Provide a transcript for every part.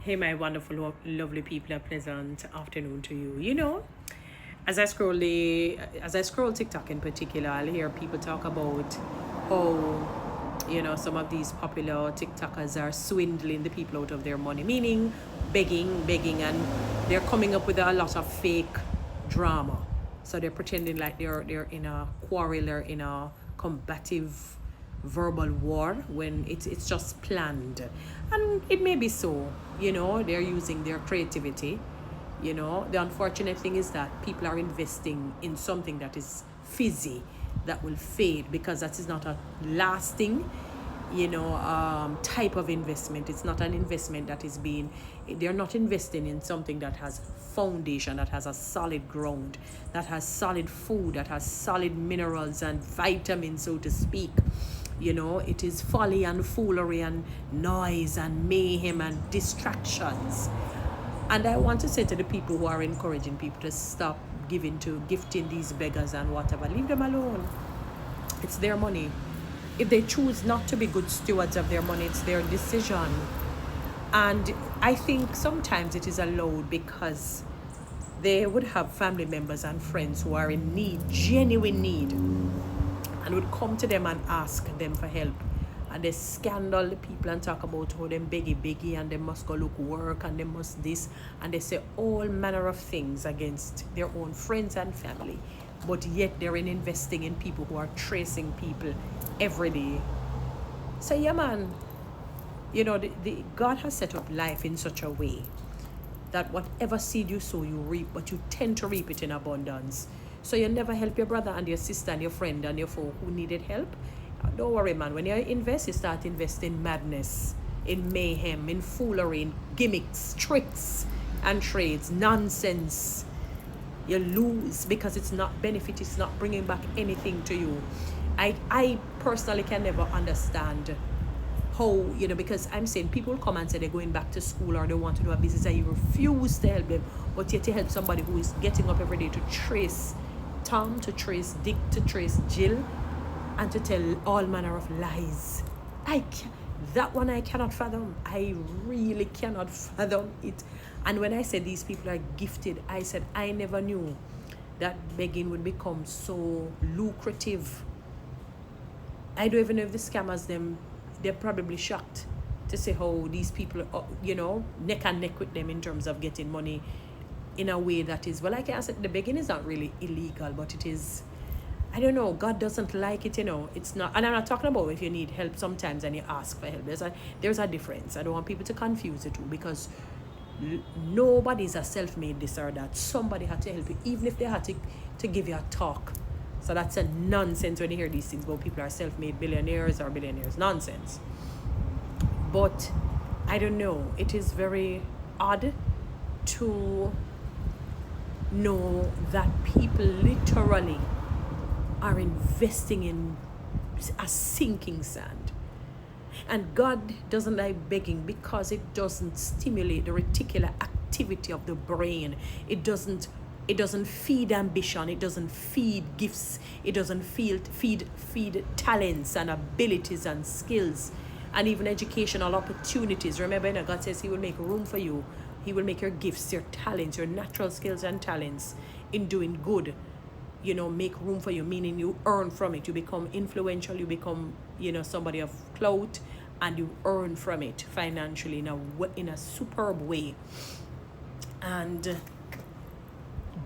Hey, my wonderful, lovely people, a pleasant afternoon to you. As I scroll TikTok in particular, I'll hear people talk about how some of these popular TikTokers are swindling the people out of their money, meaning begging, and they're coming up with a lot of fake drama. So they're pretending like they're in a quarrel or in a combative verbal war when it's just planned, and it may be so. They're using their creativity. The unfortunate thing is that people are investing in something that is fizzy, that will fade, because that is not a lasting type of investment. It's not an investment that is being, they're not investing in something that has foundation, that has a solid ground, that has solid food, that has solid minerals and vitamins, so to speak. It is folly and foolery and noise and mayhem and distractions. And I want to say to the people who are encouraging people to stop gifting these beggars and whatever, leave them alone. It's their money. If they choose not to be good stewards of their money, it's their decision. And I think sometimes it is allowed because they would have family members and friends who are in need, genuine need, and would come to them and ask them for help. And they scandal the people and talk about how them beggy and they must go look work and they must this, and they say all manner of things against their own friends and family. But yet they're investing in people who are tracing people every day. So yeah, man, God has set up life in such a way that whatever seed you sow, you reap, but you tend to reap it in abundance. So you never help your brother and your sister and your friend and your foe who needed help. Don't worry, man. When you invest, you start investing in madness, in mayhem, in foolery, in gimmicks, tricks, and trades, nonsense. You lose because it's not benefit, it's not bringing back anything to you. I personally can never understand how, because I'm saying people come and say they're going back to school or they want to do a business and you refuse to help them, but yet to help somebody who is getting up every day to trace Tom, to trace Dick, to trace Jill, and to tell all manner of lies. That one I cannot fathom. I really cannot fathom it. And when I said these people are gifted, I said I never knew that begging would become so lucrative. I don't even know if the scammers, they're probably shocked to say how these people are, neck and neck with them in terms of getting money in a way that is, well, like I said, the begging is not really illegal, but it is, I don't know, God doesn't like it, it's not. And I'm not talking about if you need help sometimes and you ask for help. There's a difference. I don't want people to confuse the two, because nobody's a self-made this or that. Somebody had to help you, even if they had to give you a talk. So that's a nonsense when you hear these things about people are self-made billionaires or billionaires. Nonsense. But I don't know, it is very odd to know that people literally are investing in a sinking sand. And God doesn't like begging because it doesn't stimulate the reticular activity of the brain. It doesn't feed ambition. It doesn't feed gifts. It doesn't feed talents and abilities and skills and even educational opportunities. Remember, God says He will make room for you. He will make your gifts, your talents, your natural skills and talents in doing good, make room for you, meaning you earn from it. You become influential, you become, somebody of clout, and you earn from it financially in a superb way. And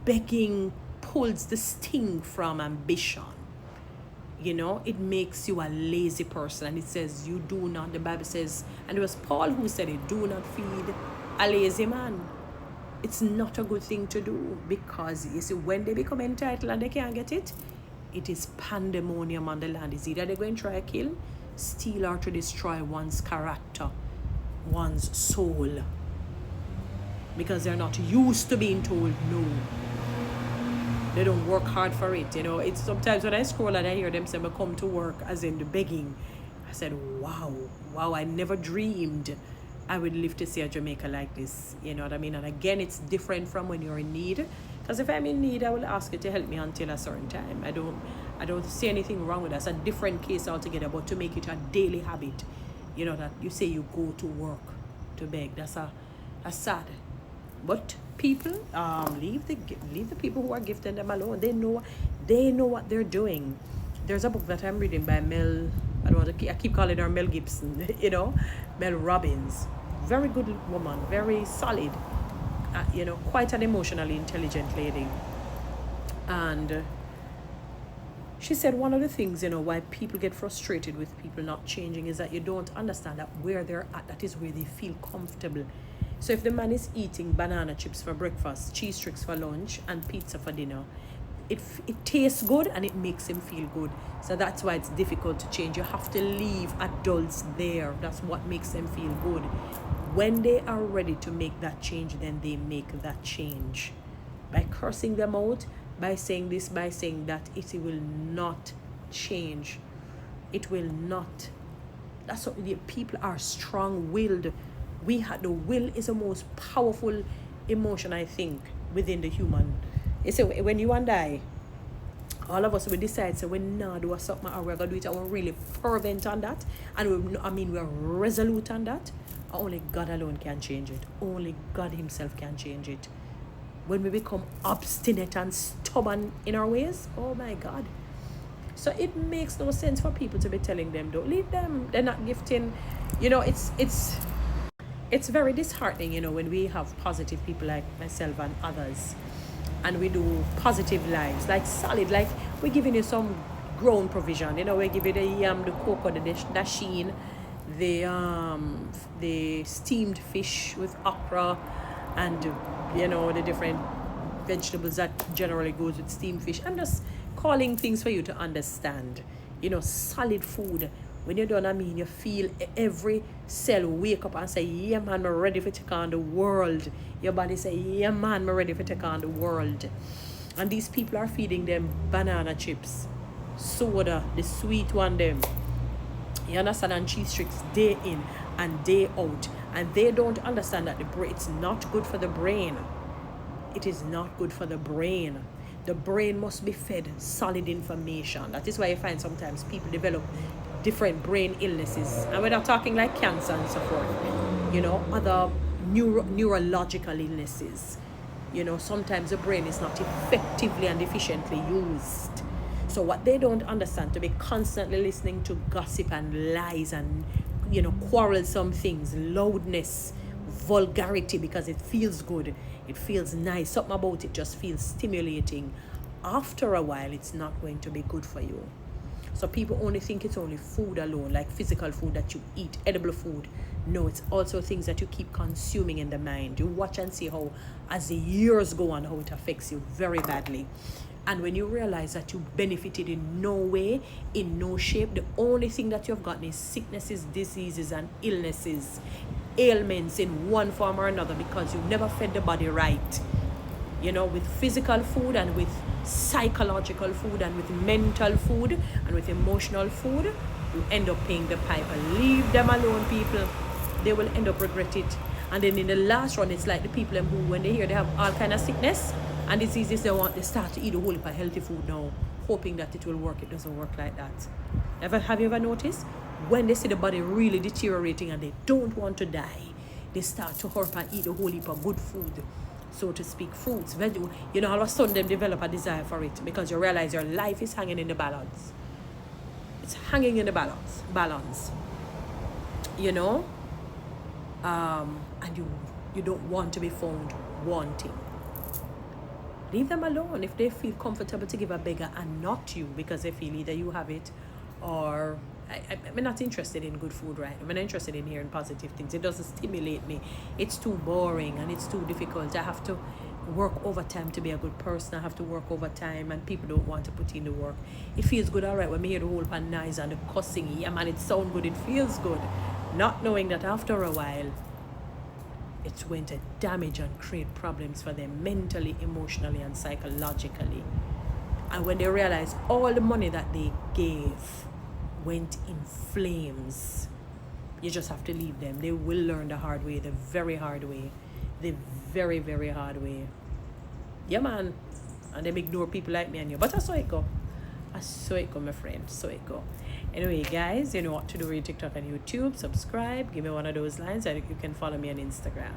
begging pulls the sting from ambition. It makes you a lazy person. And it says, you do not, the Bible says, and it was Paul who said it, do not feed a lazy man. It's not a good thing to do, because you see, when they become entitled and they can't get it, it is pandemonium on the land. It's either they're going to try to kill, steal, or to destroy one's character, one's soul, because they're not used to being told no. They don't work hard for it. It's sometimes when I scroll and I hear them say, I come to work, as in the begging, I said, wow, I never dreamed I would live to see a Jamaica like this. You know what I mean? And again, it's different from when you're in need. Because if I'm in need, I will ask you to help me until a certain time. I don't see anything wrong with that. It's a different case altogether. But to make it a daily habit, that you say you go to work to beg, That's sad. But people, leave the people who are gifted them alone. They know what they're doing. There's a book that I'm reading by Mel. I keep calling her Mel Gibson. Mel Robbins. Very good woman. Very solid. Quite an emotionally intelligent lady. And she said one of the things, why people get frustrated with people not changing is that you don't understand that where they're at, that is where they feel comfortable. So if the man is eating banana chips for breakfast, cheese tricks for lunch, and pizza for dinner, it tastes good and it makes him feel good. So that's why it's difficult to change. You have to leave adults there. That's what makes them feel good. When they are ready to make that change, then they make that change. By cursing them out, by saying this, by saying that, it will not change. It will not. That's what the people are strong-willed. The will is the most powerful emotion, I think, within the human. You see, when you and I, all of us will decide, so we're not do something or we're going to do it, and we're really fervent on that, and we're resolute on that. Only God alone can change it. Only God himself can change it. When we become obstinate and stubborn in our ways, oh my God. So it makes no sense for people to be telling them, don't leave them, they're not gifting. It's very disheartening, when we have positive people like myself and others, and we do positive lives, like solid, like we're giving you some grown provision, we give you the yam, the cocoa, the dasheen, the steamed fish with okra, and the different vegetables that generally goes with steamed fish. I'm just calling things for you to understand. Solid food. When you're done, you feel every cell wake up and say, yeah man, I'm ready for take on the world. Your body say, yeah man, I'm ready for take on the world. And these people are feeding them banana chips, soda, the sweet one them. You understand? And cheese tricks day in and day out. And they don't understand that it's not good for the brain. It is not good for the brain. The brain must be fed solid information. That is why you find sometimes people develop different brain illnesses. And we're not talking like cancer and so forth. Other neurological illnesses. Sometimes the brain is not effectively and efficiently used. So what they don't understand, to be constantly listening to gossip and lies and quarrelsome things, loudness, vulgarity, because it feels good, it feels nice, something about it just feels stimulating. After a while, it's not going to be good for you. So people only think it's only food alone, like physical food that you eat, edible food. No, it's also things that you keep consuming in the mind. You watch and see how, as the years go on, how it affects you very badly. And when you realize that you benefited in no way, in no shape, the only thing that you've gotten is sicknesses, diseases, and illnesses, ailments in one form or another, because you never fed the body right. With physical food and with psychological food and with mental food and with emotional food, you end up paying the piper. Leave them alone, people. They will end up regret it. And then in the last run, it's like the people who, when they hear they have all kind of sickness and diseases, they start to eat a whole heap of healthy food now, hoping that it will work. It doesn't work like that. Have you ever noticed? When they see the body really deteriorating and they don't want to die, they start to hurry and eat a whole heap of good food, so to speak, fruits, vegetables. All of a sudden they develop a desire for it, because you realize your life is hanging in the balance. It's hanging in the balance. And you don't want to be found wanting. Leave them alone. If they feel comfortable to give a beggar and not you, because they feel either you have it or I'm not interested in good food, right? I'm not interested in hearing positive things. It doesn't stimulate me. It's too boring and it's too difficult. I have to work overtime to be a good person. I have to work overtime, and people don't want to put in the work. It feels good, all right, when we hear the whole pan nice and the cussing. Yeah, man, it sounds good. It feels good. Not knowing that after a while, it's going to damage and create problems for them mentally, emotionally, and psychologically. And when they realize all the money that they gave went in flames, you just have to leave them. They will learn the hard way, the very hard way, the very, very hard way. Yeah, man. And them ignore people like me and you. But I saw it go. My friend. So it go. Anyway, guys, you know what to do with TikTok and YouTube. Subscribe. Give me one of those lines, and you can follow me on Instagram.